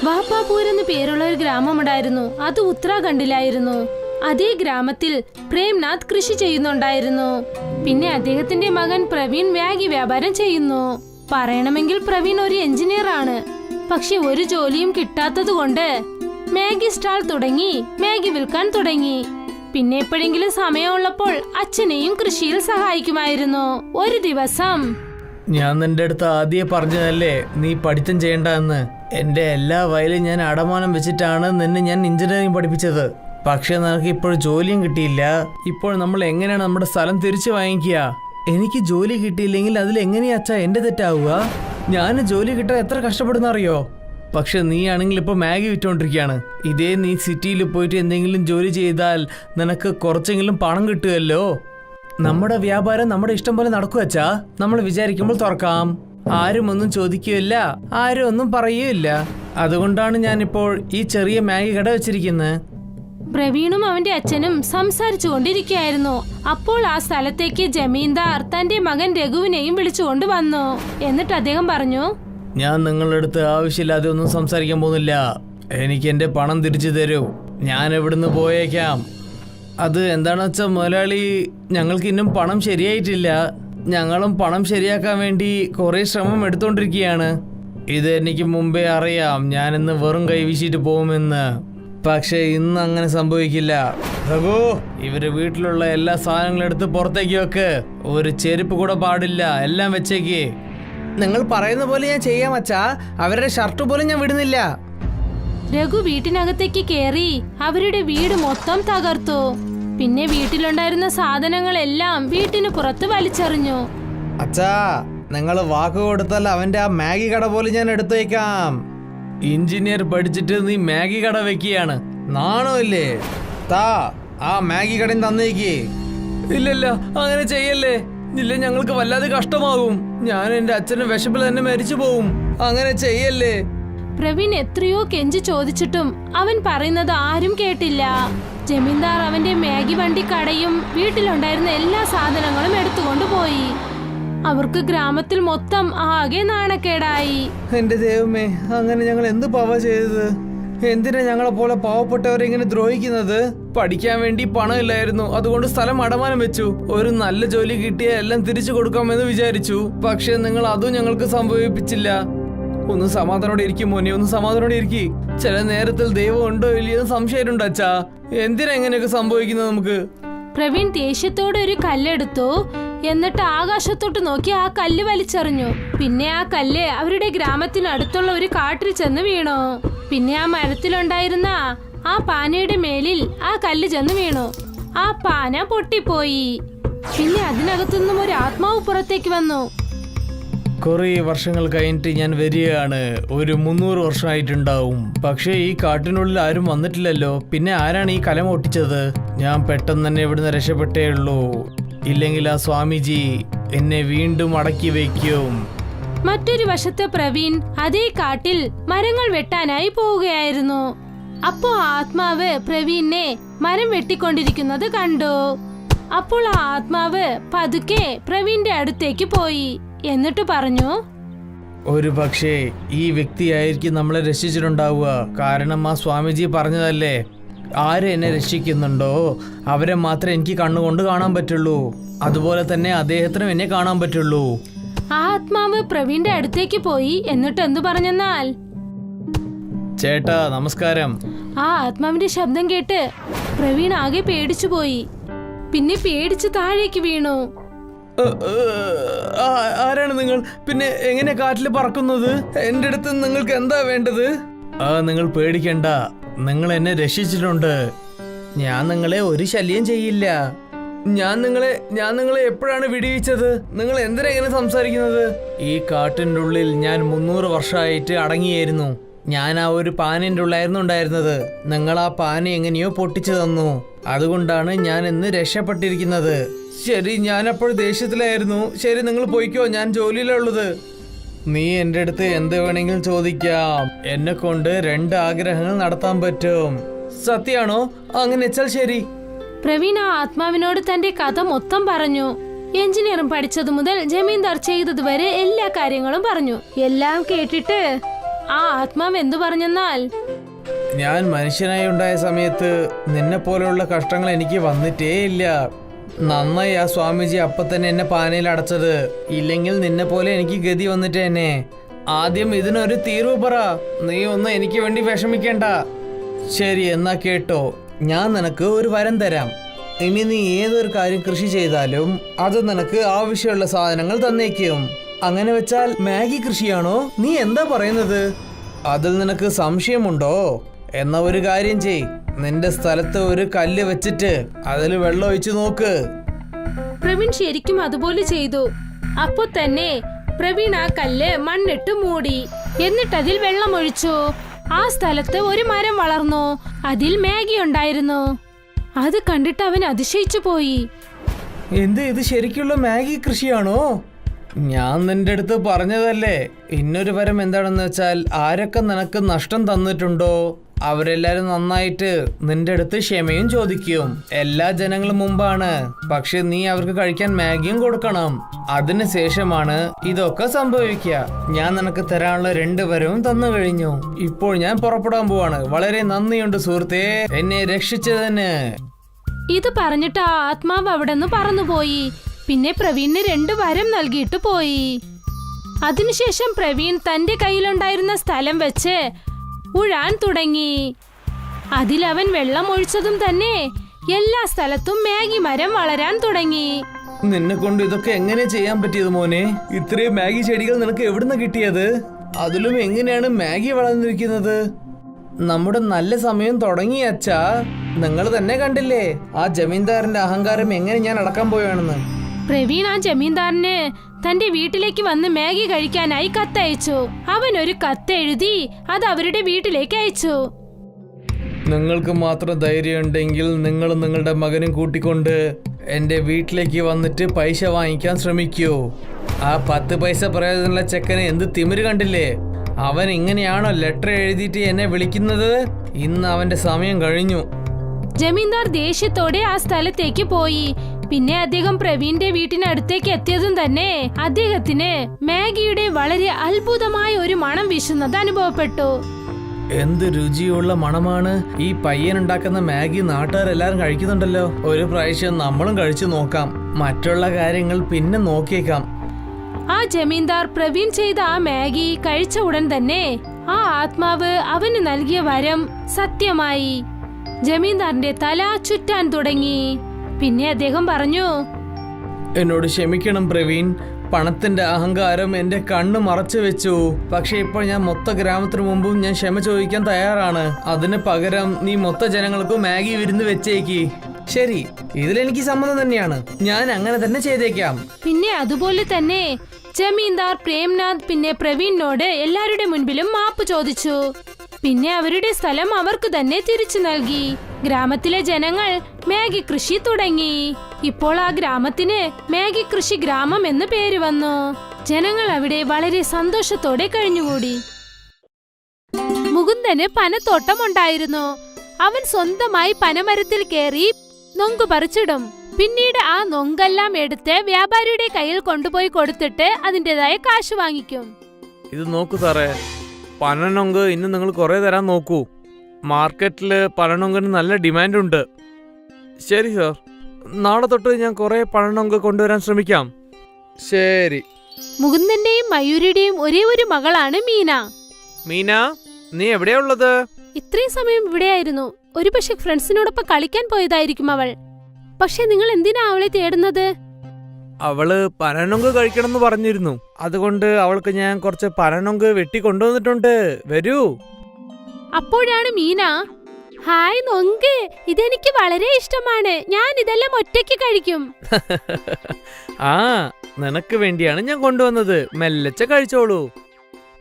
വാപ്പാപൂർ എന്ന് പേരുള്ള ഒരു ഗ്രാമമുണ്ടായിരുന്നു. അത് ഉത്തരാഖണ്ഡിലായിരുന്നു. അതേ ഗ്രാമത്തിൽ പ്രേംനാഥ് കൃഷി ചെയ്യുന്നുണ്ടായിരുന്നു. പിന്നെ അദ്ദേഹത്തിന്റെ മകൻ പ്രവീൺ മാഗി വ്യാപാരം ചെയ്യുന്നു. പറയണമെങ്കിൽ പ്രവീൺ ഒരു എഞ്ചിനീയർ ആണ്. പക്ഷെ ഒരു ജോലിയും കിട്ടാത്തത് കൊണ്ട് മാഗി സ്റ്റാൾ തുടങ്ങി മാഗി വിൽക്കാൻ തുടങ്ങി. പിന്നെ എപ്പോഴെങ്കിലും സമയമുള്ളപ്പോൾ അച്ഛനെയും കൃഷിയിൽ സഹായിക്കുമായിരുന്നു. ഒരു ദിവസം, ഞാൻ നിന്റെ അടുത്ത് ആദ്യം പറഞ്ഞതല്ലേ നീ പഠിത്തം ചെയ്യണ്ടെന്ന്. എന്റെ എല്ലാ വയലും ഞാൻ അടമാനം വെച്ചിട്ടാണ് നിന്നെ ഞാൻ എഞ്ചിനീയറിംഗ് പഠിപ്പിച്ചത്. പക്ഷെ നിനക്ക് ഇപ്പോൾ ജോലിയും കിട്ടിയില്ല. ഇപ്പോൾ നമ്മൾ എങ്ങനെയാണ് നമ്മുടെ സ്ഥലം തിരിച്ചു വാങ്ങിക്കുക? എനിക്ക് ജോലി കിട്ടിയില്ലെങ്കിൽ അതിൽ എങ്ങനെയാ അച്ഛാ എന്റെ തെറ്റാവുക? ഞാൻ ജോലി കിട്ടാൻ എത്ര കഷ്ടപ്പെടുന്ന അറിയോ? പക്ഷെ നീ ആണെങ്കിൽ ഇപ്പോൾ മാഗി വിറ്റുകൊണ്ടിരിക്കുകയാണ്. ഇതേ നീ സിറ്റിയിൽ പോയിട്ട് എന്തെങ്കിലും ജോലി ചെയ്താൽ നിനക്ക് കുറച്ചെങ്കിലും പണം കിട്ടുമല്ലോ. നമ്മുടെ വ്യാപാരം നമ്മുടെ ഇഷ്ടം പോലെ നടക്കുവച്ചാ. നമ്മൾ വിചാരിക്കുമ്പോൾ തുറക്കാം. ആരും ഒന്നും ചോദിക്കുകയില്ല, ആരും ഒന്നും പറയുകയില്ല. അതുകൊണ്ടാണ് ഞാനിപ്പോൾ ഈ ചെറിയ മാഗി കട വെച്ചിരിക്കുന്നത്. പ്രവീണും അവന്റെ അച്ഛനും സംസാരിച്ചു കൊണ്ടിരിക്കുകയായിരുന്നു. അപ്പോൾ ആ സ്ഥലത്തേക്ക് ജമീന്ദാർ തന്റെ മകൻ രഘുവിനെയും വിളിച്ചുകൊണ്ട് വന്നു. എന്നിട്ട് അദ്ദേഹം പറഞ്ഞു, ഞാൻ നിങ്ങളുടെ അടുത്ത് ആവശ്യമില്ലാതെ ഒന്നും സംസാരിക്കാൻ പോകുന്നില്ല. എനിക്ക് എൻ്റെ പണം തിരിച്ചു തരൂ. ഞാൻ എവിടുന്ന് പോയേക്കാം. അത് എന്താണെന്ന് വെച്ചാൽ മുതലാളി, ഞങ്ങൾക്ക് ഇന്നും പണം ശരിയായിട്ടില്ല. ഞങ്ങളും പണം ശരിയാക്കാൻ വേണ്ടി കുറേ ശ്രമം എടുത്തുകൊണ്ടിരിക്കുകയാണ്. ഇത് എനിക്ക് മുമ്പേ അറിയാം, ഞാനിന്ന് വെറും കൈവീശിയിട്ട് പോകുമെന്ന്. പക്ഷേ ഇന്ന് അങ്ങനെ സംഭവിക്കില്ല. രഘു, ഇവര് വീട്ടിലുള്ള എല്ലാ സാധനങ്ങളും എടുത്ത് പുറത്തേക്ക് വെക്ക്. ഒരു ചെരുപ്പ് കൂടെ പാടില്ല, എല്ലാം വെച്ചേക്ക്. നിങ്ങൾ പറയുന്ന പോലെ ഞാൻ ചെയ്യാം അച്ഛാ. അവരുടെ ഷർട്ട് പോലും ഞാൻ വിടുന്നില്ല. രഘു വീട്ടിനകത്തേക്ക് കേറി അവരുടെ വീട് മൊത്തം തകർത്തു. പിന്നെ വീട്ടിലുണ്ടായിരുന്ന സാധനങ്ങളെല്ലാം വീട്ടിന് പുറത്ത് വലിച്ചെറിഞ്ഞു. അച്ഛാ, നിങ്ങൾ വാക്ക് കൊടുത്താൽ അവന്റെ ആ മാഗി കട പോലും ഞാൻ എടുത്തു വയ്ക്കാം. എഞ്ചിനീയർ പഠിച്ചിട്ട് നീ മാഗി കട വെക്കുകയാണ്, നാണമില്ലേ? താ ആ മാഗി കടയും തന്നേക്ക്. ഇല്ലല്ല, അങ്ങനെ ചെയ്യല്ലേ. ഇല്ല, ഞങ്ങൾക്ക് വല്ലാതെ കഷ്ടമാകും. ഞാൻ എന്റെ അച്ഛന്റെ വിശപ്പിൽ തന്നെ മരിച്ചു പോവും. അങ്ങനെ ചെയ്യല്ലേ. പ്രവീൺ എത്രയോ കെഞ്ചി ചോദിച്ചിട്ടും അവൻ പറയുന്നത് ആരും കേട്ടില്ല. ജമീന്ദാർ അവന്റെ മാഗി വണ്ടി കടയും വീട്ടിലുണ്ടായിരുന്ന എല്ലാ സാധനങ്ങളും എടുത്തുകൊണ്ട് പോയി. അവർക്ക് ഗ്രാമത്തിൽ മൊത്തം ആകെ നാണക്കേടായി. എന്റെ ദൈവമേ, അങ്ങനെ ഞങ്ങൾ എന്ത് പാവ ചെയ്തത്? എന്തിനാ ഞങ്ങളെ പോലെ പാവപ്പെട്ടവരെ ഇങ്ങനെ ദ്രോഹിക്കുന്നത്? പഠിക്കാൻ വേണ്ടി പണമില്ലായിരുന്നു, അതുകൊണ്ട് സ്ഥലം അടമാനം വെച്ചു. ഒരു നല്ല ജോലി കിട്ടിയാൽ എല്ലാം തിരിച്ചു കൊടുക്കാമെന്ന് വിചാരിച്ചു. പക്ഷെ നിങ്ങൾ അതും ഞങ്ങൾക്ക് സംഭവിപ്പിച്ചില്ല. ഒന്ന് സമാധാനോടെ ഇരിക്കും മോനെ, ഒന്ന് സമാധാനോടെ ഇരിക്കും. ചില നേരത്തിൽ ദൈവം ഉണ്ടോ ഇല്ലയോ സംശയമുണ്ട് അച്ഛാ. എന്തിനാ എങ്ങനെയൊക്കെ സംഭവിക്കുന്നത് നമുക്ക്? പ്രവീൺ ദേഷ്യത്തോടെ ഒരു കല്ലെടുത്തു. എന്നിട്ട് ആകാശത്തോട്ട് നോക്കി ആ കല്ല് വലിച്ചെറിഞ്ഞു. പിന്നെ ആ കല്ല് അവരുടെ ഗ്രാമത്തിനടുത്തുള്ള ഒരു കാട്ടിൽ ചെന്ന് വീണു. പിന്നെ ആ മരത്തിലുണ്ടായിരുന്ന ആ പാനയുടെ മേലിൽ ആ കല്ല് ചെന്ന് വീണു. ആ പാന പൊട്ടിപ്പോയി. പിന്നെ അതിനകത്തുനിന്നും ഒരു ആത്മാവ് പുറത്തേക്ക് വന്നു. കുറേ വർഷങ്ങൾ കഴിഞ്ഞിട്ട് ഞാൻ വരികയാണ്. ഒരു 300 വർഷമായിട്ടുണ്ടാവും. പക്ഷേ ഈ കാട്ടിനുള്ളിൽ ആരും വന്നിട്ടില്ലല്ലോ. പിന്നെ ആരാണ് ഈ കലം ഒട്ടിച്ചത്? ഞാൻ പെട്ടെന്ന് തന്നെ ഇവിടുന്ന് രക്ഷപ്പെട്ടേ ഉള്ളൂ. ഇല്ലെങ്കിൽ ആ സ്വാമിജി എന്നെ വീണ്ടും അടക്കി വയ്ക്കും. മറ്റൊരു വശത്ത് പ്രവീൺ അതേ കാട്ടിൽ മരങ്ങൾ വെട്ടാനായി പോവുകയായിരുന്നു. അപ്പോ ആത്മാവ് പ്രവീണിനെ മരം വെട്ടിക്കൊണ്ടിരിക്കുന്നത് കണ്ടു. അപ്പോൾ ആ ആത്മാവ് പതുക്കെ പ്രവീണിന്റെ അടുത്തേക്ക് പോയി. എന്നിട്ട് പറഞ്ഞു, ഒരു പക്ഷേ ഈ വ്യക്തിയായിരിക്കും നമ്മളെ രക്ഷിച്ചിട്ടുണ്ടാവുക. കാരണം ആ സ്വാമിജി പറഞ്ഞതല്ലേ, ആര് എന്നെ രക്ഷിക്കുന്നുണ്ടോ അവരെ മാത്രമേ എനിക്ക് കണ്ണുകൊണ്ട് കാണാൻ പറ്റുള്ളൂ. അതുപോലെ തന്നെ അദ്ദേഹത്തിനും എന്നെ കാണാൻ പറ്റുള്ളൂ. ആ ആത്മാവ് പ്രവീണിന്റെ അടുത്തേക്ക് പോയി. എന്നിട്ട് എന്തു പറഞ്ഞെന്നാൽ, ചേട്ടാ നമസ്കാരം. ആ ആത്മാവിന്റെ ശബ്ദം കേട്ട് പ്രവീൺ ആകെ പേടിച്ചു പോയി. പിന്നെ പേടിച്ച് താഴേക്ക് വീണു. ആരാണ് നിങ്ങൾ? പിന്നെ എങ്ങനെ കാറ്റിൽ പറക്കുന്നത്? എന്റെ അടുത്ത് നിങ്ങൾക്ക് എന്താ വേണ്ടത്? നിങ്ങൾ പേടിക്കണ്ട, നിങ്ങൾ എന്നെ രക്ഷിച്ചിട്ടുണ്ട്. ഞാൻ നിങ്ങളെ ഒരു ശല്യം ചെയ്യില്ല. ഞാൻ നിങ്ങളെ എപ്പോഴാണ് വിടിവിച്ചത്? നിങ്ങൾ എന്തിനാ ഇങ്ങനെ സംസാരിക്കുന്നത്? ഈ കാട്ടിൻ്റെ ഉള്ളിൽ ഞാൻ 300 വർഷമായിട്ട് അടങ്ങിയായിരുന്നു. ഞാൻ ആ ഒരു പാനിൻ്റെ ഉള്ളിലായിരുന്നു ഉണ്ടായിരുന്നത്. നിങ്ങൾ ആ പാന എങ്ങനെയോ പൊട്ടിച്ചു തന്നു. അതുകൊണ്ടാണ് ഞാൻ ഇന്ന് രക്ഷപ്പെട്ടിരിക്കുന്നത്. ശരി, ഞാനപ്പോൾ ദേഷ്യത്തിലായിരുന്നു. ശരി, നിങ്ങൾ പോയിക്കോ, ഞാൻ ജോലിയിലുള്ളത്. നീ എൻ്റെ അടുത്ത് എന്ത് വേണമെങ്കിലും ചോദിക്കാം. എന്നെ കൊണ്ട് 2 ആഗ്രഹങ്ങൾ നടത്താൻ പറ്റും. സത്യാണോ? അങ്ങനെ വെച്ചാൽ ശരി. പ്രവീൺ ആ ആത്മാവിനോട് തന്റെ കഥ മൊത്തം പറഞ്ഞു. എഞ്ചിനീയറിംഗ് പഠിച്ചതു മുതൽ ജമീന്ദാർ ചെയ്തതുവരെ എല്ലാ കാര്യങ്ങളും പറഞ്ഞു. എല്ലാം കേട്ടിട്ട് ആ ആത്മാവ് എന്തു പറഞ്ഞെന്നാൽ, ഞാൻ മനുഷ്യനായി ഉണ്ടായ സമയത്ത് നിന്നെ പോലെയുള്ള കഷ്ടങ്ങൾ എനിക്ക് വന്നിട്ടേ ഇല്ല. നന്നായി ആ സ്വാമിജി അപ്പൊ തന്നെ എന്നെ പാനയിൽ അടച്ചത്. ഇല്ലെങ്കിൽ നിന്നെ പോലെ എനിക്ക് ഗതി വന്നിട്ടേനെ. ആദ്യം ഇതിനൊരു തീർവ് പറ. നീ ഒന്നും എനിക്ക് വേണ്ടി വിഷമിക്കേണ്ട. ശരി, എന്നാ കേട്ടോ, ഞാൻ നിനക്ക് ഒരു വരം തരാം. ഇനി നീ ഏതൊരു കാര്യം കൃഷി ചെയ്താലും അത് നിനക്ക് ആവശ്യമുള്ള സാധനങ്ങൾ തന്നേക്കും. അങ്ങനെ വെച്ചാൽ മാഗി കൃഷിയാണോ? നീ എന്താ പറയുന്നത്? അതിൽ നിനക്ക് സംശയമുണ്ടോ? എന്നാ ഒരു കാര്യം ചെയ്, നിന്റെ സ്ഥലത്ത് ഒരു കല്ല് വെച്ചിട്ട് അതിൽ വെള്ളം ഒഴിച്ചു നോക്ക്. പ്രവീൺ ശരിക്കും അതുപോലെ ചെയ്തു. അപ്പോ തന്നെ പ്രവീൺ ആ കല്ല് മണ്ണിട്ട് മൂടി. എന്നിട്ട് അതിൽ വെള്ളം ഒഴിച്ചു. ആ സ്ഥലത്ത് ഒരു മരം വളർന്നു. അതിൽ മാഗി ഉണ്ടായിരുന്നു. അത് കണ്ടിട്ട് അവൻ അതിശയിച്ചു പോയി. ഇത് ശരിക്കുള്ള മാഗി കൃഷിയാണോ? ഞാൻ നിന്റെ അടുത്ത് പറഞ്ഞതല്ലേ. ഇന്നൊരു വരം എന്താണെന്ന് വെച്ചാൽ, ആരൊക്കെ നിനക്ക് നഷ്ടം തന്നിട്ടുണ്ടോ അവരെല്ലാരും നന്നായിട്ട് നിന്റെ അടുത്ത് ക്ഷമയും ചോദിക്കും. എല്ലാ ജനങ്ങളും മുമ്പാണ്. പക്ഷെ നീ അവർക്ക് കഴിക്കാൻ മാഗിയും കൊടുക്കണം. അതിനുശേഷമാണ് ഇതൊക്കെ സംഭവിക്കുക. ഞാൻ നിനക്ക് തരാനുള്ള 2 വരവും തന്നു കഴിഞ്ഞു. ഇപ്പോൾ ഞാൻ പുറപ്പെടാൻ പോവാണ്. വളരെ നന്ദിയുണ്ട് സുഹൃത്തേ, എന്നെ രക്ഷിച്ചതിന്. ഇത് പറഞ്ഞിട്ട് ആ ആത്മാവ് അവിടെ നിന്ന് പറന്നുപോയി. പിന്നെ പ്രവീണിന് 2 വരം നൽകിയിട്ട് പോയി. അതിനുശേഷം പ്രവീൺ തന്റെ കയ്യിലുണ്ടായിരുന്ന സ്ഥലം വെച്ച് ഉഴാൻ തുടങ്ങി. അതിലവൻ വെള്ളം ഒഴിച്ചതും തന്നെ എല്ലാ സ്ഥലത്തും മാഗി മരം വളരാൻ തുടങ്ങി. നിന്നെ കൊണ്ട് ഇതൊക്കെ എങ്ങനെ ചെയ്യാൻ പറ്റിയത് മോനെ? ഇത്രയും മാഗി ചെടികൾ നിനക്ക് എവിടുന്ന് കിട്ടിയത്? അതിലും എങ്ങനെയാണ് മാഗി വളർന്നിരിക്കുന്നത്? നമ്മുടെ നല്ല സമയം തുടങ്ങി അച്ഛാ. നിങ്ങൾ തന്നെ കണ്ടില്ലേ ആ ജമീന്ദാറിന്റെ അഹങ്കാരം എങ്ങനെ ഞാൻ അടക്കാൻ പോയാണെന്ന്. പ്രവീൺ ആ ജമീന്ദാറിന് തന്റെ വീട്ടിലേക്ക് വന്ന് മാഗി കഴിക്കാനായി കത്തയച്ചു. അവൻ ഒരു കത്തെഴുതി അത് അവരുടെ വീട്ടിലേക്ക് അയച്ചു. നിങ്ങൾക്ക് മാത്രം ധൈര്യം ഉണ്ടെങ്കിൽ നിങ്ങൾ നിങ്ങളുടെ മകനും കൂട്ടിക്കൊണ്ട് എന്റെ വീട്ടിലേക്ക് വന്നിട്ട് പൈസ വാങ്ങിക്കാൻ ശ്രമിക്കൂ. ആ 10 പൈസ പ്രയോജനമുള്ള ചെക്കനെ എന്ത് തിമിര് കണ്ടില്ലേ? അവൻ ഇങ്ങനെയാണോ ലെറ്റർ എഴുതിയിട്ട് എന്നെ വിളിക്കുന്നത്? ഇന്ന് അവന്റെ സമയം കഴിഞ്ഞു. ജമീന്ദാർ ദേഷ്യത്തോടെ ആ സ്ഥലത്തേക്ക് പോയി. പിന്നെ അദ്ദേഹം പ്രവീണിന്റെ വീട്ടിനടുത്തേക്ക് എത്തിയതും തന്നെ അദ്ദേഹത്തിന് മാഗിയുടെ വളരെ അത്ഭുതമായ ഒരു മണം വീശുന്നത് അനുഭവപ്പെട്ടു. എന്ത് രുചിയുള്ള മണമാണ്! ഈ പയ്യൻ ഉണ്ടാക്കുന്ന മാഗി നാട്ടുകാരെല്ലാരും കഴിക്കുന്നുണ്ടല്ലോ. ഒരു പ്രാവശ്യം നമ്മളും കഴിച്ചു നോക്കാം. മറ്റുള്ള കാര്യങ്ങൾ പിന്നെ നോക്കിയേക്കാം. ആ ജമീന്ദാർ പ്രവീൺ ചെയ്ത ആ മാഗി കഴിച്ച ഉടൻ തന്നെ ആ ആത്മാവ് അവന് നൽകിയ വരം സത്യമായി. ജമീന്ദാറിന്റെ തല ചുറ്റാൻ തുടങ്ങി. പിന്നെ അദ്ദേഹം പറഞ്ഞു, എന്നോട് ക്ഷമിക്കണം പ്രവീൺ. പണത്തിന്റെ അഹങ്കാരം എന്റെ കണ്ണ് മറച്ചു വെച്ചു. പക്ഷെ ഇപ്പോൾ ഞാൻ മൊത്ത ഗ്രാമത്തിന് മുമ്പും ഞാൻ ക്ഷമ ചോദിക്കാൻ തയ്യാറാണ്. അതിന് പകരം നീ മൊത്ത ജനങ്ങൾക്കും മാഗി വിരുന്ന് വെച്ചേക്ക്. ശരി, ഇതിലെനിക്ക് സമ്മതം തന്നെയാണ്. ഞാൻ അങ്ങനെ തന്നെ ചെയ്തേക്കാം. പിന്നെ അതുപോലെ തന്നെ ജമീന്ദാർ പ്രേംനാഥ് പിന്നെ പ്രവീണിനോട് എല്ലാവരുടെ മുൻപിലും മാപ്പ് ചോദിച്ചു. പിന്നെ അവരുടെ സ്ഥലം അവർക്ക് തന്നെ തിരിച്ചു നൽകി. ഗ്രാമത്തിലെ ജനങ്ങൾ മാഗി കൃഷി തുടങ്ങി. ഇപ്പോൾ ആ ഗ്രാമത്തിന് മാഗി കൃഷി ഗ്രാമം എന്ന് പേര് വന്നു. ജനങ്ങൾ അവിടെ വളരെ സന്തോഷത്തോടെ കഴിഞ്ഞുകൂടി. മുകുന്ദന് പനത്തോട്ടം ഉണ്ടായിരുന്നു. അവൻ സ്വന്തമായി പനമരത്തിൽ കയറി നൊങ്ക് പറിച്ചിടും. പിന്നീട് ആ നൊങ്കെല്ലാം എടുത്ത് വ്യാപാരിയുടെ കയ്യിൽ കൊണ്ടുപോയി കൊടുത്തിട്ട് അതിൻ്റെതായ കാശ് വാങ്ങിക്കും. ഇത് നോക്കൂ സാറേ, പനനൊങ്ക് ഇന്ന് നിങ്ങൾ കുറെ തരാൻ നോക്കൂ. മാർക്കറ്റില് പനനൊങ്കിന് നല്ല ഡിമാൻഡ് ഉണ്ട്. ശരി സാർ, നാളെ തൊട്ട് ഞാൻ കുറെ പനനൊങ്ക് കൊണ്ടുവരാൻ ശ്രമിക്കാം. ശരി. മുകുന്ദന്റെയും മയൂരിയുടെയും ഒരേ ഒരു മകളാണ് മീന. മീന, നീ എവിടെയാ ഉള്ളത്? ഇത്രയും സമയം ഇവിടെയായിരുന്നു. ഒരു പക്ഷെ ഫ്രണ്ട്സിനോടൊപ്പം കളിക്കാൻ പോയതായിരിക്കും അവൾ. പക്ഷെ നിങ്ങൾ എന്തിനാ അവളെ തേടുന്നത്? അവള് പനനൊങ്ക് കഴിക്കണമെന്ന് പറഞ്ഞിരുന്നു. അതുകൊണ്ട് അവൾക്ക് ഞാൻ കുറച്ച് പനനൊങ്ക് വെട്ടി കൊണ്ടുവന്നിട്ടുണ്ട്. വരൂ. അപ്പോഴാണ് മീന, ഹായ് നൊങ്ക്, ഇതെനിക്ക് വളരെ ഇഷ്ടമാണ്. ഞാൻ ഇതെല്ലാം ഒറ്റയ്ക്ക് കഴിക്കും. ആ, നിനക്ക് വേണ്ടിയാണ് ഞാൻ കൊണ്ടുവന്നത്. മെല്ലച്ച കഴിച്ചോളൂ.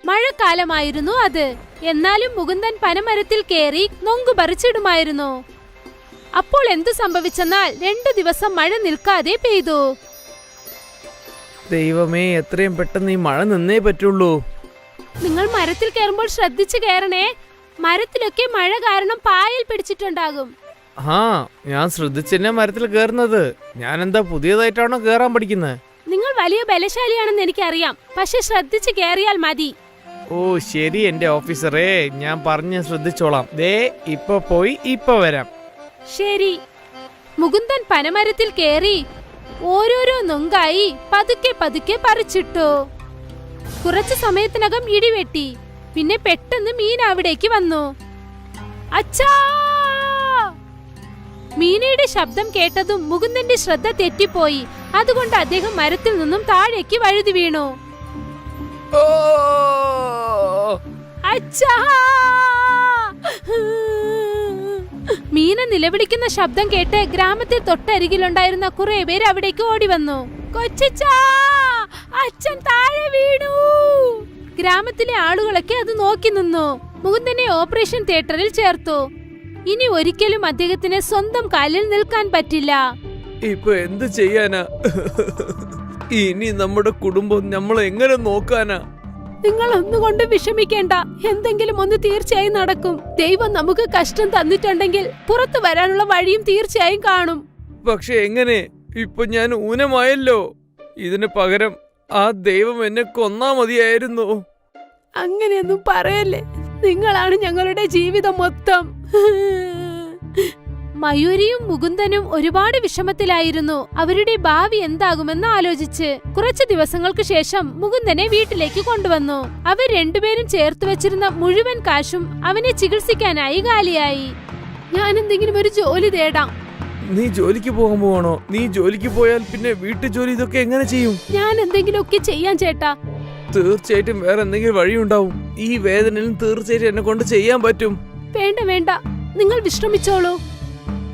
മഴക്കാലമായിരുന്നു അത്. എന്നാലും മുകുന്ദൻ പനമരത്തിൽ കയറി നൊങ്ക് പറിച്ചിടുമായിരുന്നു. അപ്പോൾ എന്തു സംഭവിച്ചെന്നാൽ 2 ദിവസം മഴ നിൽക്കാതെ പെയ്തു. ദൈവമേ, എത്രയും പെട്ടെന്ന് ഈ മഴ നിന്നേ പറ്റുള്ളൂ. നിങ്ങൾ മരത്തിൽ കയറുമ്പോൾ ശ്രദ്ധിച്ചു കയറണേ. മരത്തിലൊക്കെ മഴ കാരണം പായൽ പിടിച്ചിട്ടുണ്ടാകും. ആ, ഞാൻ ശ്രദ്ധിച്ചെന്നെ മരത്തിൽ കയറുന്നത്. ഞാൻ എന്താ പുതിയതായിട്ടാണോ കയറാൻ പഠിക്കുന്നത്? നിങ്ങൾ വലിയ ബലശാലിയാണെന്ന് എനിക്കറിയാം. പക്ഷെ ശ്രദ്ധിച്ചു കയറിയാൽ മതി. ഓ ശരി എന്റെ ഓഫീസറേ, ഞാൻ പറഞ്ഞ് ശ്രദ്ധിച്ചോളാം. ദേ ഇപ്പൊ പോയി ഇപ്പൊ വരാം. ശരി. മുകുന്ദൻ പനമരത്തിൽ കേറി ഓരോരോ നൊങ്കായി പതുക്കെ പതുക്കെ പറിച്ചിട്ടു. കുറച്ചു സമയത്തിനകം ഇടിവെട്ടി. പിന്നെ പെട്ടെന്ന് മീന അവിടേക്ക് വന്നു. അച്ഛാ! മീനയുടെ ശബ്ദം കേട്ടതും മുകുന്ദന്റെ ശ്രദ്ധ തെറ്റിപ്പോയി. അതുകൊണ്ട് അദ്ദേഹം മരത്തിൽ നിന്നും താഴേക്ക് വഴുതി വീണു. അച്ഛാ! മീന നിലവിളിക്കുന്ന ശബ്ദം കേട്ട് ഗ്രാമത്തിൽ തൊട്ടരികിലുണ്ടായിരുന്ന കുറെ പേര് അവിടേക്ക് ഓടി വന്നു. കൊച്ചച്ചാ, അച്ഛൻ താഴെ വീണു. ഗ്രാമത്തിലെ ആളുകളൊക്കെ അത് നോക്കി നിന്നു. മുകുന്ദനെ ഓപ്പറേഷൻ തിയേറ്ററിൽ ചേർത്തു. ഇനി ഒരിക്കലും അദ്ദേഹത്തിന് സ്വന്തം കാലിൽ നിൽക്കാൻ പറ്റില്ല. ഇപ്പൊ എന്ത് ചെയ്യാനാ? ഇനി നമ്മുടെ കുടുംബം നമ്മൾ എങ്ങനെ നോക്കാനാ? നിങ്ങൾ ഒന്നുകൊണ്ട് വിഷമിക്കേണ്ട. എന്തെങ്കിലും ഒന്ന് തീർച്ചയായും നടക്കും. ദൈവം നമുക്ക് കഷ്ടം തന്നിട്ടുണ്ടെങ്കിൽ പുറത്തു വരാനുള്ള വഴിയും തീർച്ചയായും കാണും. പക്ഷെ എങ്ങനെ? ഇപ്പൊ ഞാൻ ഊനമായല്ലോ. ഇതിന് പകരം ആ ദൈവം എന്നെ കൊന്നാ മതിയായിരുന്നു. അങ്ങനെയൊന്നും പറയല്ലേ. നിങ്ങളാണ് ഞങ്ങളുടെ ജീവിതം മൊത്തം. മയൂരിയും മുകുന്ദനും ഒരുപാട് വിഷമത്തിലായിരുന്നു. അവരുടെ ഭാവി എന്താകുമെന്ന് ആലോചിച്ച് കുറച്ചു ദിവസങ്ങൾക്ക് ശേഷം മുകുന്ദനെ വീട്ടിലേക്ക് കൊണ്ടുവന്നു. അവർ രണ്ടുപേരും ചേർത്ത് വെച്ചിരുന്ന മുഴുവൻ കാശും അവനെ ചികിത്സിക്കാനായി കാലിയായി. ഞാൻ എന്തെങ്കിലും ഒരു ജോലി തേടാം. നീ ജോലിക്ക് പോകാൻ പോവാണോ? നീ ജോലിക്ക് പോയാൽ പിന്നെ വീട്ടു ജോലി ഇതൊക്കെ എങ്ങനെ ചെയ്യും? ഞാൻ എന്തെങ്കിലുമൊക്കെ ചെയ്യാൻ ചേട്ടാ. തീർച്ചയായിട്ടും വേറെ എന്തെങ്കിലും വഴിയുണ്ടാവും. ഈ വേദനയിലും തീർച്ചയായിട്ടും എന്നെ കൊണ്ട് ചെയ്യാൻ പറ്റും. വേണ്ട വേണ്ട, നിങ്ങൾ വിശ്രമിച്ചോളൂ.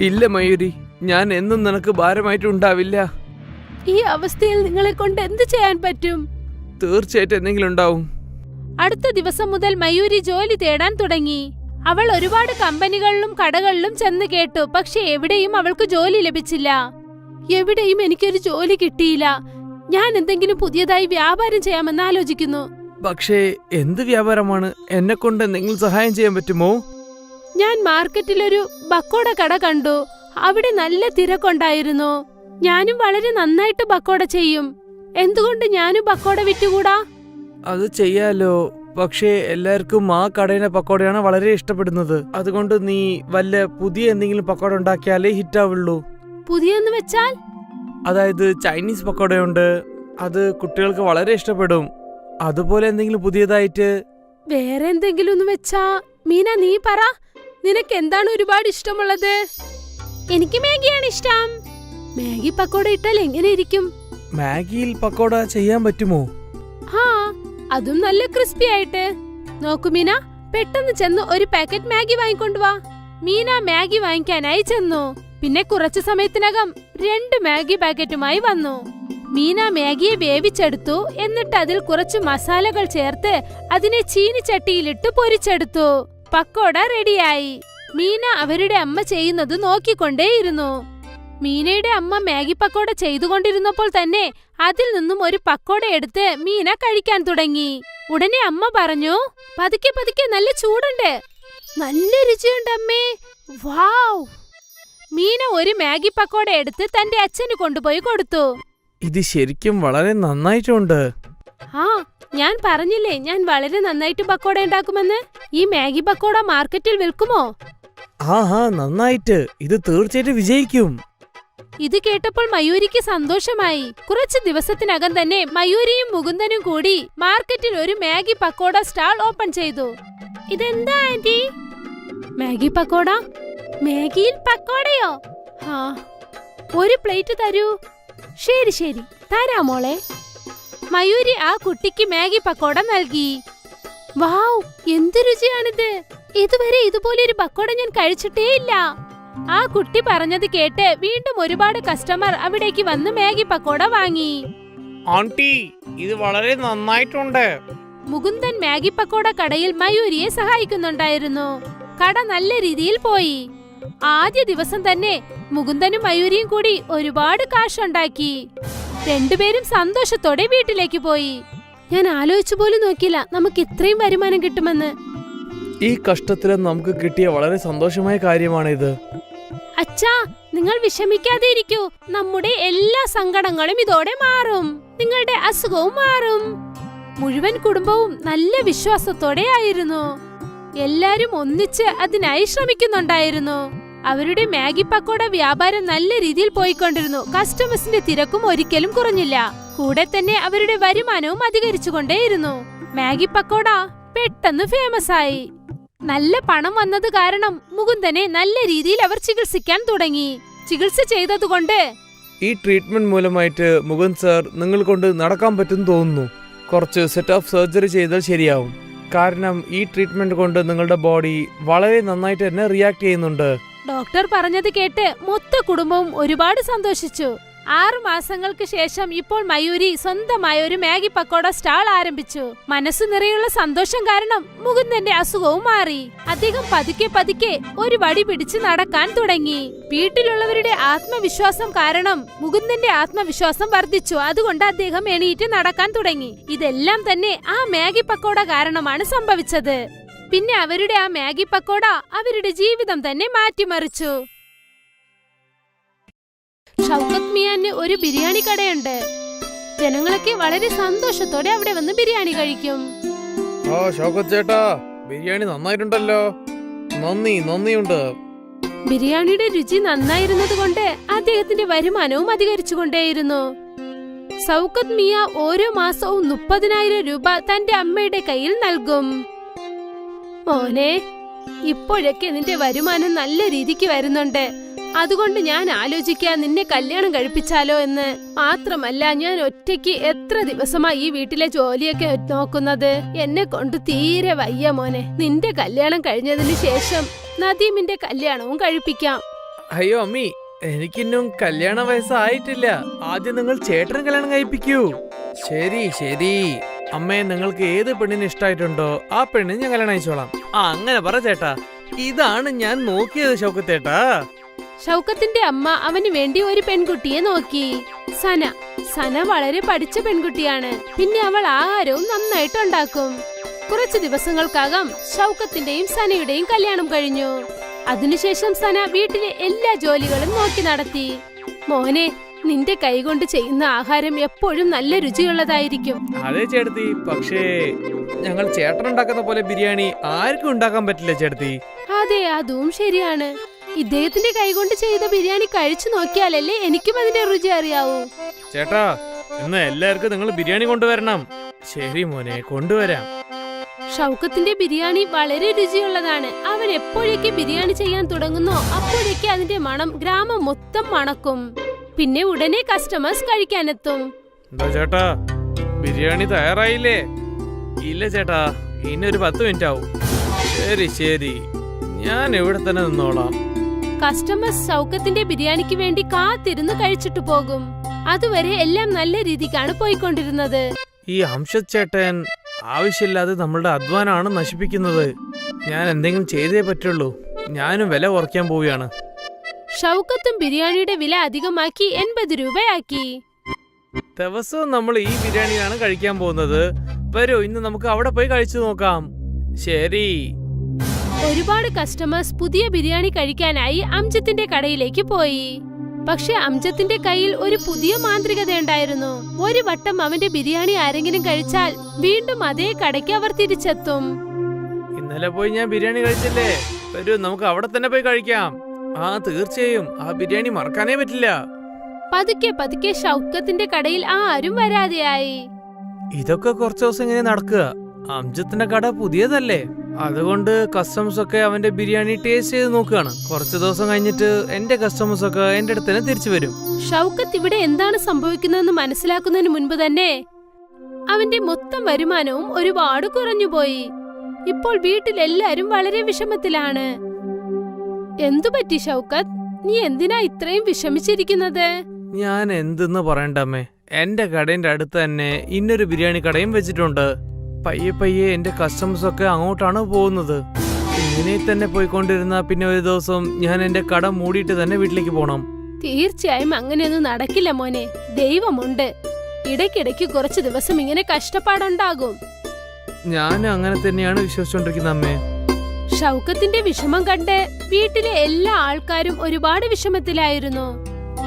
ഇല്ല മയൂരി, ഞാൻ എന്നും നിനക്ക് ഭാരമായിട്ടുണ്ടാവില്ല. ഈ അവസ്ഥയിൽ നിങ്ങളെ കൊണ്ട് എന്ത് ചെയ്യാൻ പറ്റും? തീർച്ചയായിട്ടും എന്തെങ്കിലും ഉണ്ടാവും. അടുത്ത ദിവസം മുതൽ മയൂരി ജോലി തേടാൻ തുടങ്ങി. അവൾ ഒരുപാട് കമ്പനികളിലും കടകളിലും ചെന്ന് കേട്ടു. പക്ഷെ എവിടെയും അവൾക്ക് ജോലി ലഭിച്ചില്ല. എവിടെയും എനിക്കൊരു ജോലി കിട്ടിയില്ല. ഞാൻ എന്തെങ്കിലും പുതിയതായി വ്യാപാരം ചെയ്യാമെന്ന് ആലോചിക്കുന്നു. പക്ഷേ എന്ത് വ്യാപാരമാണ്? എന്നെ കൊണ്ട് എന്തെങ്കിലും സഹായം ചെയ്യാൻ പറ്റുമോ? ഞാൻ മാർക്കറ്റിലൊരു ബക്കോട കട കണ്ടു. അവിടെ നല്ല തിരക്കുണ്ടായിരുന്നു. ഞാനും വളരെ നന്നായിട്ട് ബക്കോട ചെയ്യും. എന്തുകൊണ്ട് ഞാനും ബക്കോട വിറ്റുകൂടാ? അത് ചെയ്യാലോ. പക്ഷേ എല്ലാവർക്കും ആ കടയിലെ പക്കോടയാണ് വളരെ ഇഷ്ടപ്പെടുന്നത്. അതുകൊണ്ട് നീ വല്ല പുതിയ എന്തെങ്കിലും പക്കോട ഉണ്ടാക്കിയാലേ ഹിറ്റാവുള്ളൂ. പുതിയെന്ന് വെച്ചാൽ? അതായത് ചൈനീസ് പക്കോടയുണ്ട്, അത് കുട്ടികൾക്ക് വളരെ ഇഷ്ടപ്പെടും. അതുപോലെ എന്തെങ്കിലും പുതിയതായിട്ട്. വേറെ എന്തെങ്കിലും ഒന്ന് വെച്ചാ? മീന, നീ പറ, നിനക്ക് എന്താണ് ഒരുപാട് ഇഷ്ടമുള്ളത്? എനിക്ക് മാഗിയാണ് ഇഷ്ടം. മാഗി പക്കോട ഇട്ടാൽ എങ്ങനെ ഇരിക്കും? മാഗിയിൽ പക്കോട ചെയ്യാൻ പറ്റുമോ? ഹാ, അതും നല്ല ക്രിസ്പി ആയിട്ട്. നോക്കൂ മീന, പെട്ടെന്ന് ചെന്ന് ഒരു പാക്കറ്റ് മാഗി വാങ്ങിക്കൊണ്ടുവാ. മീന മാഗി വാങ്ങിക്കാനായി ചെന്നു. പിന്നെ കുറച്ചു സമയത്തിനകം 2 മാഗി പാക്കറ്റുമായി വന്നു. മീന മാഗിയെ വേവിച്ചെടുത്തു. എന്നിട്ട് അതിൽ കുറച്ച് മസാലകൾ ചേർത്ത് അതിനെ ചീനിച്ചട്ടിയിലിട്ട് പൊരിച്ചെടുത്തു. പക്കോട റെഡിയായി. മീന അവരുടെ അമ്മ ചെയ്യുന്നത് നോക്കിക്കൊണ്ടേയിരുന്നു. മീനയുടെ അമ്മ മാഗി പക്കോട ചെയ്തുകൊണ്ടിരുന്നപ്പോൾ തന്നെ അതിൽ നിന്നും ഒരു പക്കോട എടുത്ത് മീന കഴിക്കാൻ തുടങ്ങി. ഉടനെ അമ്മ പറഞ്ഞു, പതുക്കെ പതുക്കെ, നല്ല ചൂടുണ്ട്, നല്ല രുചിയുണ്ട് അമ്മേ, വാവ്. മീന ഒരു മാഗി പക്കോട എടുത്ത് തന്റെ അച്ഛന് കൊണ്ടുപോയി കൊടുത്തു. ഇത് ശരിക്കും വളരെ നന്നായിട്ടുണ്ട്. ആ, ഞാൻ പറഞ്ഞില്ലേ ഞാൻ വളരെ നന്നായിട്ട് പക്കോട ഉണ്ടാക്കുമെന്ന്. ഈ മാഗി പക്കോട മാർക്കറ്റിൽ വിൽക്കുമോ? ആഹാ, നന്നായിട്ട്. ഇത് തീർച്ചയായിട്ടും വിജയിക്കും. ഇത് കേട്ടപ്പോൾ മയൂരിക്ക് സന്തോഷമായി. കുറച്ചു ദിവസത്തിനകം തന്നെ മയൂരിയും മുകുന്ദനും കൂടി മാർക്കറ്റിൽ ഒരു മാഗി പക്കോട സ്റ്റാൾ ഓപ്പൺ ചെയ്തു. ഇതെന്താ ആന്റി? മാഗി പക്കോട? മാഗിയിൽ പക്കോടയോ? ആ, ഒരു പ്ലേറ്റ് തരൂ. ശരി ശരി, തരാമോളെ. മയൂരി ആ കുട്ടിക്ക് മാഗി പക്കോട നൽകി. വാവ്, എന്ത് രുചിയാണിത്! ഇതുവരെ ഇതുപോലെ ഒരു പക്കോട ഞാൻ കഴിച്ചിട്ടേ ഇല്ല. ആ കുട്ടി പറഞ്ഞത് കേട്ട് വീണ്ടും ഒരുപാട് കസ്റ്റമർ അവിടേക്ക് വന്ന് മാഗി പക്കോട വാങ്ങി. ആന്റി, ഇത് വളരെ നന്നായിട്ടുണ്ട്. മുകുന്ദൻ മാഗി പക്കോട കടയിൽ മയൂരിയെ സഹായിക്കുന്നുണ്ടായിരുന്നു. കട നല്ല രീതിയിൽ പോയി. ആദ്യ ദിവസം തന്നെ മുകുന്ദനും മയൂരിയും കൂടി ഒരുപാട് കാശുണ്ടാക്കി. രണ്ടുപേരും സന്തോഷത്തോടെ വീട്ടിലേക്ക് പോയി. ഞാൻ ആലോചിച്ചു പോലും നോക്കില്ല നമുക്ക് ഇത്രയും വരുമാനം കിട്ടുമെന്ന്. ഈ കഷ്ടത്തിലും നമുക്ക് കിട്ടിയ വളരെ സന്തോഷമായ കാര്യമാണിത്. അച്ഛാ, നിങ്ങൾ വിഷമിക്കാതെ ഇരിക്കൂ. നമ്മുടെ എല്ലാ സങ്കടങ്ങളും ഇതോടെ മാറും. നിങ്ങളുടെ അസുഖവും മാറും. മുഴുവൻ കുടുംബവും നല്ല വിശ്വാസത്തോടെ ആയിരുന്നു. എല്ലാരും ഒന്നിച്ച് അതിനായി ശ്രമിക്കുന്നുണ്ടായിരുന്നു. അവരുടെ മാഗി പക്കോട വ്യാപാരം നല്ല രീതിയിൽ പോയിക്കൊണ്ടിരുന്നു. കസ്റ്റമേഴ്സിന്റെ തിരക്കും ഒരിക്കലും കുറഞ്ഞില്ല. കൂടെ തന്നെ അവരുടെ വരുമാനവും അധികരിച്ചുകൊണ്ടേയിരുന്നു. മാഗി പക്കോട പെട്ടെന്ന് ഫേമസ് ആയി. നല്ല പണം വന്നത് കാരണം മുകുന്ദനെ നല്ല രീതിയിൽ അവർ ചികിത്സിക്കാൻ തുടങ്ങി. ചികിത്സ ചെയ്തതുകൊണ്ട് ഈ ട്രീറ്റ്മെന്റ് മൂലമായിട്ട് മുകുന്ദ് സാർ നിങ്ങൾ കൊണ്ട് നടക്കാൻ പറ്റും തോന്നുന്നു. കുറച്ച് സെറ്റ് ഓഫ് സർജറി ചെയ്താൽ ശരിയാവും. കാരണം ഈ ട്രീറ്റ്മെന്റ് കൊണ്ട് നിങ്ങളുടെ ബോഡി വളരെ നന്നായിട്ട് തന്നെ റിയാക്ട് ചെയ്യുന്നുണ്ട്. ഡോക്ടർ പറഞ്ഞത് കേട്ട് മൊത്ത കുടുംബവും ഒരുപാട് സന്തോഷിച്ചു. 6 മാസങ്ങൾക്ക് ശേഷം ഇപ്പോൾ മയൂരി സ്വന്തമായ ഒരു മാഗി പക്കോട സ്റ്റാൾ ആരംഭിച്ചു. മനസ്സു നിറയുള്ള സന്തോഷം കാരണം മുകുന്ദന്റെ അസുഖവും മാറി. അദ്ദേഹം പതുക്കെ പതുക്കെ ഒരു വടി പിടിച്ച് നടക്കാൻ തുടങ്ങി. വീട്ടിലുള്ളവരുടെ ആത്മവിശ്വാസം കാരണം മുകുന്ദന്റെ ആത്മവിശ്വാസം വർദ്ധിച്ചു. അതുകൊണ്ട് അദ്ദേഹം എണീറ്റ് നടക്കാൻ തുടങ്ങി. ഇതെല്ലാം തന്നെ ആ മാഗി പക്കോട കാരണമാണ് സംഭവിച്ചത്. പിന്നെ അവരുടെ ആ മാഗി പക്കോട അവരുടെ ജീവിതം തന്നെ മാറ്റിമറിച്ചു. ഷൗക്കത്ത് മിയാന് ഒരു ബിരിയാണി കടയുണ്ട്. ജനങ്ങളൊക്കെ വളരെ സന്തോഷത്തോടെ അവിടെ വന്ന് ബിരിയാണി കഴിക്കും. ഷൗക്കത്ത് ചേട്ടാ, ബിരിയാണി നന്നായിട്ടുണ്ടല്ലോ. നന്ദിയുണ്ട്. ബിരിയാണിയുടെ രുചി നന്നായിരുന്നത് കൊണ്ട് അദ്ദേഹത്തിന്റെ വരുമാനവും അധികരിച്ചുകൊണ്ടേയിരുന്നു. ഷൗക്കത്ത് മിയ ഓരോ മാസവും 30,000 രൂപ തന്റെ അമ്മയുടെ കയ്യിൽ നൽകും. മോനെ, ഇപ്പോഴൊക്കെ നിന്റെ വരുമാനം നല്ല രീതിക്ക് വരുന്നുണ്ട്. അതുകൊണ്ട് ഞാൻ ആലോചിക്കാൻ നിന്നെ കല്യാണം കഴിപ്പിച്ചാലോ എന്ന്. മാത്രമല്ല, ഞാൻ ഒറ്റയ്ക്ക് എത്ര ദിവസമായി ഈ വീട്ടിലെ ജോലിയൊക്കെ നോക്കുന്നത്. എന്നെ കൊണ്ട് തീരെ വയ്യ മോനെ. നിന്റെ കല്യാണം കഴിഞ്ഞതിന് ശേഷം നദീമിന്റെ കല്യാണവും കഴിപ്പിക്കാം. അയ്യോ അമ്മി, എനിക്കിന്നും കല്യാണ വയസ്സായിട്ടില്ല. ആദ്യം നിങ്ങൾ ചേട്ടന് കല്യാണം കഴിപ്പിക്കൂ. ശരി അമ്മേ, നിങ്ങൾക്ക് ഏത് പെണ്ണിന് ഇഷ്ടായിട്ടുണ്ടോ ആ പെണ്ണിന് ഞാൻ കല്യാണം അയച്ചോളാം. അങ്ങനെ പറ ചേട്ടാ. ഇതാണ് ഞാൻ നോക്കിയത് ഷൗക്കത്തേട്ടാ. ഷൗക്കത്തിന്റെ അമ്മ അവന് വേണ്ടി ഒരു പെൺകുട്ടിയെ നോക്കി. സന വളരെ പഠിച്ച പെൺകുട്ടിയാണ്. പിന്നെ അവൾ ആഹാരവും നന്നായിട്ട് ഉണ്ടാക്കും. കുറച്ചു ദിവസങ്ങൾക്കകം ഷൗക്കത്തിന്റെയും സനയുടെയും കല്യാണം കഴിഞ്ഞു. അതിനുശേഷം സന വീട്ടിലെ എല്ലാ ജോലികളും നോക്കി നടത്തി. മോനെ, നിന്റെ കൈകൊണ്ട് ചെയ്യുന്ന ആഹാരം എപ്പോഴും നല്ല രുചിയുള്ളതായിരിക്കും. അതെ ചേട്ടത്തി, പക്ഷേ ഞങ്ങൾ ചേട്ടനുണ്ടാക്കുന്ന പോലെ ബിരിയാണി ആർക്കും ഉണ്ടാക്കാൻ പറ്റില്ല ചേട്ടത്തി. അതെ, അതും ശരിയാണ്. ഇദ്ദേഹത്തിന്റെ കൈകൊണ്ട് ചെയ്ത ബിരിയാണി കഴിച്ചു നോക്കിയാലല്ലേ എനിക്കും അതിന്റെ രുചി അറിയാവൂ. ചേട്ടാ, ഇന്ന് എല്ലാവർക്കും നിങ്ങൾ ബിരിയാണി കൊണ്ടുവരണം. ശരി മോനെ, കൊണ്ടുവരാം. ഷൗക്കത്തിന്റെ ബിരിയാണി വളരെ രുചിയുള്ളതാണ്. അവൻ എപ്പോഴേക്ക് ബിരിയാണി ചെയ്യാൻ തുടങ്ങുന്നോ അപ്പോഴേക്ക് അതിന്റെ മണം ഗ്രാമം മൊത്തം മണക്കും. പിന്നെ ഉടനെ കസ്റ്റമേഴ്സ് കഴിക്കാനെത്തും. എന്താ ചേട്ടാ, ബിരിയാണി തയ്യാറായില്ലേ? ഇല്ല ചേട്ടാ, ഇനി ഒരു 10 മിനിറ്റ് ആവും. ശരി, ഞാൻ ഇവിടെ തന്നെ നിന്നോളാം. കസ്റ്റമേഴ്സ് ഷൗക്കത്തിന്റെ ബിരിയാണിക്ക് വേണ്ടി കാത്തിരുന്ന് കഴിച്ചിട്ട് പോകും. അതുവരെ എല്ലാം നല്ല രീതിക്കാണ് പോയിക്കൊണ്ടിരുന്നത്. ഈ അംഷദ് ചേട്ടൻ ആവശ്യമില്ലാതെ നമ്മളുടെ അധ്വാനമാണ് നശിപ്പിക്കുന്നത്. ഞാൻ എന്തെങ്കിലും ചെയ്തേ പറ്റുള്ളൂ. ഞാനും വില കുറയ്ക്കാൻ പോവുകയാണ്. ഷൗക്കത്തും ബിരിയാണിയുടെ വില അധികമാക്കി 80 രൂപയാക്കി. ദിവസവും നമ്മൾ ഈ ബിരിയാണിയാണ് കഴിക്കാൻ പോകുന്നത്. വരൂ, ഇന്ന് നമുക്ക് അവിടെ പോയി കഴിച്ചു നോക്കാം. ശരി. ഒരുപാട് കസ്റ്റമേഴ്സ് പുതിയ ബിരിയാണി കഴിക്കാനായി അംജത്തിന്റെ കടയിലേക്ക് പോയി. പക്ഷെ അംജത്തിന്റെ കയ്യിൽ ഒരു പുതിയ മാന്ത്രികതയുണ്ടായിരുന്നു. ഒരു വട്ടം അവന്റെ ബിരിയാണി ആരെങ്കിലും കഴിച്ചാൽ വീണ്ടും അതേ കടയ്ക്ക് അവർ തിരിച്ചെത്തും. ഇന്നലെ പോയി ഞാൻ ബിരിയാണി കഴിച്ചില്ലേ? വരൂ, നമുക്ക് അവിടെ തന്നെ പോയി കഴിക്കാം. തീർച്ചയായും ആ ബിരിയാണി മറക്കാനേ പറ്റില്ല. പതുക്കെ ഷൗക്കത്തിന്റെ കടയിൽ ആരും വരാതെയായി. ഇതൊക്കെ കുറച്ചു ദിവസം ഇങ്ങനെ നടക്കുക. അംജത്തിന്റെ കട പുതിയതല്ലേ, അതുകൊണ്ട് കസ്റ്റമേഴ്സ് ഒക്കെ അവന്റെ ബിരിയാണി ടേസ്റ്റ് ചെയ്ത് നോക്കുകയാണ്. കുറച്ചു ദിവസം കഴിഞ്ഞിട്ട് എന്റെ കസ്റ്റമേഴ്സ് ഒക്കെ എന്റെ അടുത്ത് തന്നെ തിരിച്ചു വരും. ഷൗക്കത്ത് ഇവിടെ എന്താണ് സംഭവിക്കുന്നതെന്ന് മനസ്സിലാക്കുന്നതിന് മുൻപ് തന്നെ അവന്റെ മൊത്തം വരുമാനവും ഒരുപാട് കുറഞ്ഞുപോയി. ഇപ്പോൾ വീട്ടിലെല്ലാരും വളരെ വിഷമത്തിലാണ്. എന്തുപറ്റി ഷൗക്കത്ത്? നീ എന്തിനാ ഇത്രയും വിഷമിച്ചിരിക്കുന്നത്? ഞാൻ എന്തെന്ന് പറയണ്ടമ്മേ, എന്റെ കടയുടെ അടുത്ത് തന്നെ ഇന്നൊരു ബിരിയാണി കടയും വെച്ചിട്ടുണ്ട്. പയ്യെ എന്റെ കസ്റ്റമേഴ്സ് ഒക്കെ അങ്ങോട്ടാണ് പോകുന്നത്. ഇങ്ങനെ തന്നെ പോയിക്കൊണ്ടിരുന്ന പിന്നെ ഒരു ദിവസം ഞാൻ എന്റെ കട മൂടിയിട്ട് തന്നെ വീട്ടിലേക്ക് പോണം. തീർച്ചയായും അങ്ങനെയൊന്നും നടക്കില്ല മോനെ. ദൈവമുണ്ട്. ഇടയ്ക്കിടയ്ക്ക് കുറച്ചു ദിവസം ഇങ്ങനെ കഷ്ടപ്പാടുണ്ടാകും. ഞാൻ അങ്ങനെ തന്നെയാണ് വിശ്വസിച്ചോണ്ടിരിക്കുന്നത് അമ്മേ. ഷൗക്കത്തിന്റെ വിഷമം കണ്ട് വീട്ടിലെ എല്ലാ ആൾക്കാരും ഒരുപാട് വിഷമത്തിലായിരുന്നു.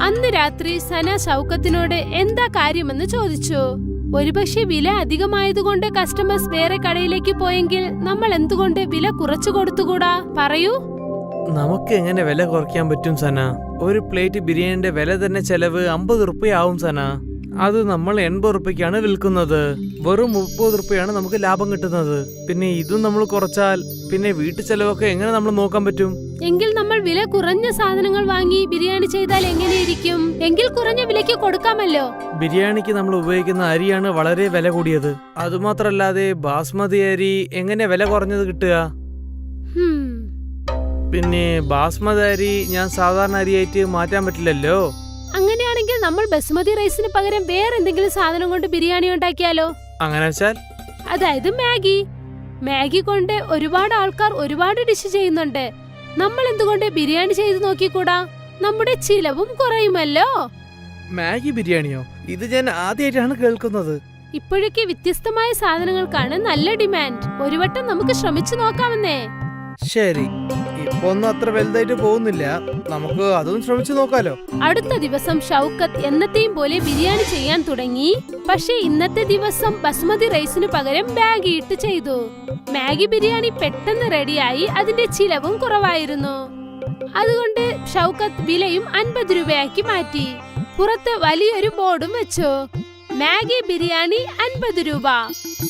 അന്ന് രാത്രി സന ഷൗക്കത്തിനോട് എന്താ കാര്യമെന്ന് ചോദിച്ചു. ഒരുപക്ഷെ വില അധികമായതുകൊണ്ട് കസ്റ്റമേഴ്സ് വേറെ കടയിലേക്ക് പോയെങ്കിൽ നമ്മൾ എന്തുകൊണ്ട് വില കുറച്ചു കൊടുത്തുകൂടാ? പറയൂ. നമുക്ക് എങ്ങനെ വില കുറയ്ക്കാൻ പറ്റും സന? ഒരു പ്ലേറ്റ് ബിരിയാണിന്റെ വില തന്നെ ചെലവ് 50 റുപ്യ ആവും സന. അത് നമ്മൾ 80 റുപ്യക്കാണ് വിൽക്കുന്നത്. വെറും 30 റുപ്യാണ് നമുക്ക് ലാഭം കിട്ടുന്നത്. പിന്നെ ഇതും നമ്മൾ കുറച്ചാൽ പിന്നെ വീട്ടു ചെലവൊക്കെ എങ്ങനെ നമ്മൾ നോക്കാൻ പറ്റും? എങ്കിൽ നമ്മൾ വില കുറഞ്ഞ സാധനങ്ങൾ വാങ്ങി ബിരിയാണി ചെയ്താൽ എങ്ങനെയിരിക്കും? എങ്കിൽ കുറഞ്ഞ വിലയ്ക്ക് കൊടുക്കാമല്ലോ. ബിരിയാണിക്ക് നമ്മൾ ഉപയോഗിക്കുന്ന അരിയാണ് വളരെ വില കൂടിയത്. അതുമാത്രല്ലാതെ ബാസ്മതി അരി എങ്ങനെ വില കുറഞ്ഞത് കിട്ടുക? പിന്നെ ബാസ്മതി അരി ഞാൻ സാധാരണ അരിയായിട്ട് മാറ്റാൻ പറ്റില്ലല്ലോ. അങ്ങനെയാണെങ്കിൽ നമ്മൾ ബസുമതി റൈസിന് പകരം വേറെ എന്തെങ്കിലും സാധനം കൊണ്ട് ബിരിയാണി ഉണ്ടാക്കിയാലോ? അങ്ങനെ വെച്ചാൽ? അതായത് മാഗി കൊണ്ട് ഒരുപാട് ആൾക്കാർ ഒരുപാട് ഡിഷ് ചെയ്യുന്നുണ്ട്. നമ്മൾ എന്തുകൊണ്ട് ബിരിയാണി ചെയ്ത് നോക്കിക്കൂടാ? നമ്മുടെ ചിലവും കുറയുമല്ലോ. മാഗി ബിരിയാണിയോ? ഇത് ഞാൻ ആദ്യമായിട്ടാണ് കേൾക്കുന്നത്. ഇപ്പോഴൊക്കെ വ്യത്യസ്തമായ സാധനങ്ങൾക്കാണ് നല്ല ഡിമാൻഡ്. ഒരു വട്ടം നമുക്ക് ശ്രമിച്ചു നോക്കാമെന്നേ. ശരി, ഇപ്പൊ ഒന്നും അത്ര വലുതായിട്ട് പോകുന്നില്ല. നമുക്ക് അതും ശ്രമിച്ചു നോക്കാലോ. അടുത്ത ദിവസം ഷൗക്കത്ത് എന്നത്തെയും പോലെ ബിരിയാണി ചെയ്യാൻ തുടങ്ങി. പക്ഷേ ഇന്നത്തെ ദിവസം ബസുമതി റൈസിനു പകരം മാഗി ഇട്ട് ചെയ്തു. മാഗി ബിരിയാണി പെട്ടെന്ന് റെഡിയായി. അതിന്റെ ചിലവും കുറവായിരുന്നു. അതുകൊണ്ട് ഷൗക്കത്ത് വിലയും 50 രൂപയാക്കി മാറ്റി. പുറത്ത് വലിയൊരു ബോർഡും വെച്ചു. മാഗി ബിരിയാണി 50 രൂപ.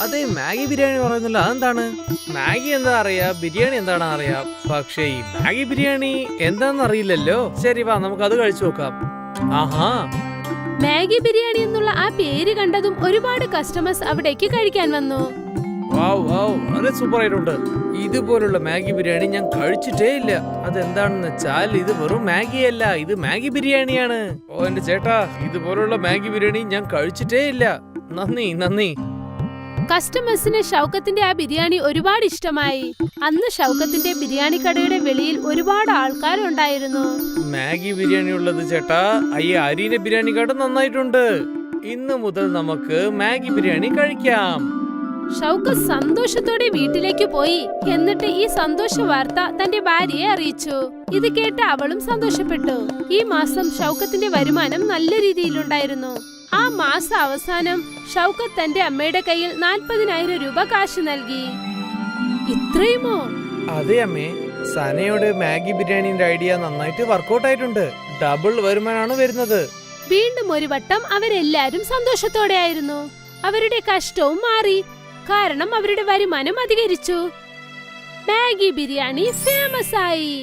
അതെ, മാഗി ബിരിയാണി പറയുന്നില്ല. അതെന്താണ്? മാഗി എന്താ അറിയാ, ബിരിയാണി എന്താണെന്ന് അറിയാം. പക്ഷേ ഈ മാഗി ബിരിയാണി എന്താണെന്ന് അറിയില്ലല്ലോ. ശരി, വാ നമുക്ക് അത് കഴിച്ചു നോക്കാം. ആഹാ, മാഗി ബിരിയാണി എന്നുള്ള ആ പേര് കണ്ടതും ഒരുപാട് കസ്റ്റമേഴ്സ് അവിടേക്ക് കഴിക്കാൻ വന്നു. വളരെ സൂപ്പർ ആയിട്ടുണ്ട്. ഇതുപോലുള്ള മാഗി ബിരിയാണി ഞാൻ കഴിച്ചിട്ടേ ഇല്ല. അതെന്താണെന്ന് വെച്ചാൽ ഇത് വെറും മാഗി അല്ല, ഇത് മാഗി ബിരിയാണിയാണ്. ഓ എന്റെ ചേട്ടാ, ഇതുപോലുള്ള മാഗി ബിരിയാണി ഞാൻ കഴിച്ചിട്ടേ ഇല്ല. നന്ദി. കസ്റ്റമേഴ്സിന് ഷൗക്കത്തിന്റെ ആ ബിരിയാണി ഒരുപാട് ഇഷ്ടമായി. അന്ന് ഷൗക്കത്തിന്റെ ബിരിയാണി കടയുടെ വെളിയിൽ ഒരുപാട് ആൾക്കാരുണ്ടായിരുന്നു. മാഗി ബിരിയാണി ഉള്ളത് ചേട്ടാ, അരിയുടെ ബിരിയാണിക്കാട്ടും നന്നായിട്ടുണ്ട്. ഇന്ന് മുതൽ നമുക്ക് മാഗി ബിരിയാണി കഴിക്കാം. ഷൗക്കത്ത് സന്തോഷത്തോടെ വീട്ടിലേക്ക് പോയി. എന്നിട്ട് ഈ സന്തോഷ വാർത്ത തന്റെ ഭാര്യയെ അറിയിച്ചു. ഇത് കേട്ട് അവളും സന്തോഷപ്പെട്ടു. ഈ മാസം ഷൗക്കത്തിന്റെ വരുമാനം നല്ല രീതിയിലുണ്ടായിരുന്നു. ആ മാസ അവസാനം ഷൗക്കത്ത് തന്റെ അമ്മയുടെ കയ്യിൽ 40,000 രൂപ കാശ് നൽകി. ഇത്രയുമോ? അതെ അമ്മേ, സനയുടെ മാഗി ബിരിയാണിന്റെ ഐഡിയ നന്നായിട്ട് വർക്കൗട്ട് ആയിട്ടുണ്ട്. ഡബിൾ വരുമാനമാണ് വരുന്നത്. വീണ്ടും ഒരു വട്ടം അവരെല്ലാരും സന്തോഷത്തോടെ ആയിരുന്നു. അവരുടെ കഷ്ടവും മാറി. കാരണം അവരുടെ വരുമാനം അധികരിച്ചു. മാഗി ബിരിയാണി ഫേമസ് ആയി.